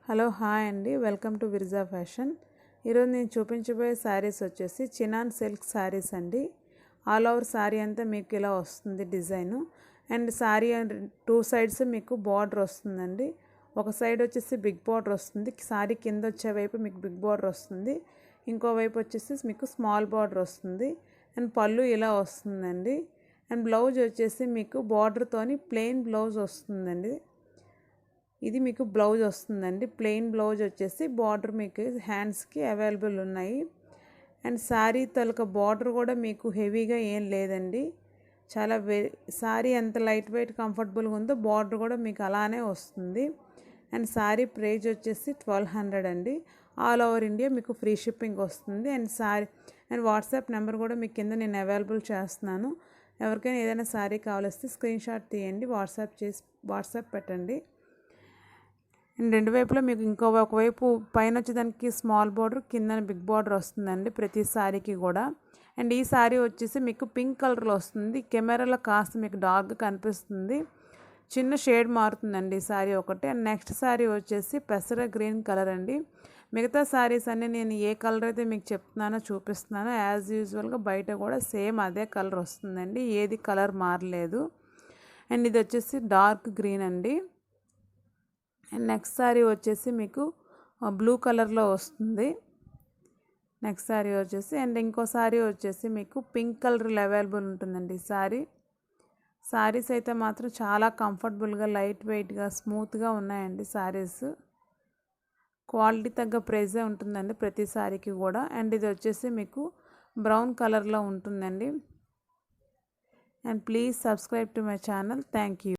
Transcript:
Hello hi అండి, welcome to విర్జా fashion. ఈరోజు నేను చూపించబోయే శారీస్ వచ్చేసి చినాన్ సిల్క్ శారీస్ అండి. ఆల్ ఓవర్ శారీ అంతా మీకు ఇలా వస్తుంది design. And sari two sides మీకు బార్డర్ వస్తుందండి. ఒక సైడ్ వచ్చేసి బిగ్ బార్డర్ వస్తుంది, శారీ కింద వచ్చే వైపు మీకు బిగ్ బార్డర్ వస్తుంది, ఇంకో వైపు వచ్చేసి మీకు స్మాల్ బార్డర్ వస్తుంది. అండ్ పళ్ళు ఇలా వస్తుందండి. అండ్ బ్లౌజ్ వచ్చేసి మీకు బార్డర్తోని ప్లెయిన్ బ్లౌజ్ వస్తుందండి. ఇది మీకు బ్లౌజ్ వస్తుందండి. ప్లెయిన్ బ్లౌజ్ వచ్చేసి బార్డర్ మీకు హ్యాండ్స్కి అవైలబుల్ ఉన్నాయి. అండ్ శారీ తాలూకా బార్డర్ కూడా మీకు హెవీగా ఏం లేదండి. చాలా శారీ ఎంత లైట్ వెయిట్ కంఫర్టబుల్గా ఉందో బార్డర్ కూడా మీకు అలానే వస్తుంది. అండ్ శారీ ప్రైజ్ వచ్చేసి 1200 అండి. ఆల్ ఓవర్ ఇండియా మీకు ఫ్రీ షిప్పింగ్ వస్తుంది. అండ్ వాట్సాప్ నెంబర్ కూడా మీకు కింద నేను అవైలబుల్ చేస్తున్నాను. ఎవరికైనా ఏదైనా శారీ కావాలిస్తే స్క్రీన్ షాట్ తీయండి, వాట్సాప్ పెట్టండి. రెండు వైపులా మీకు ఒకవైపు పైన వచ్చేదానికి స్మాల్ బార్డర్, కింద బిగ్ బార్డర్ వస్తుందండి ప్రతి శారీకి కూడా. అండ్ ఈ శారీ వచ్చేసి మీకు పింక్ కలర్లో వస్తుంది. కెమెరాలో కాస్త మీకు డార్క్ కనిపిస్తుంది, చిన్న షేడ్ మారుతుందండి ఈ శారీ ఒకటి. అండ్ నెక్స్ట్ శారీ వచ్చేసి పెసర గ్రీన్ కలర్ అండి. మిగతా శారీస్ అన్నీ నేను ఏ కలర్ అయితే మీకు చెప్తున్నానో చూపిస్తున్నానో యాజ్ యూజువల్గా బయట కూడా సేమ్ అదే కలర్ వస్తుందండి, ఏది కలర్ మారలేదు. అండ్ ఇది వచ్చేసి డార్క్ గ్రీన్ అండి. అండ్ నెక్స్ట్ శారీ వచ్చేసి మీకు బ్లూ కలర్లో వస్తుంది నెక్స్ట్ శారీ వచ్చేసి. అండ్ ఇంకో శారీ వచ్చేసి మీకు పింక్ కలర్లో అవైలబుల్ ఉంటుందండి. శారీస్ అయితే మాత్రం చాలా కంఫర్టబుల్గా, లైట్ వెయిట్గా, స్మూత్గా ఉన్నాయండి శారీస్. క్వాలిటీ తగ్గ ప్రైజే ఉంటుందండి ప్రతి శారీకి కూడా. అండ్ ఇది వచ్చేసి మీకు బ్రౌన్ కలర్లో ఉంటుందండి. And please subscribe to my channel. Thank you.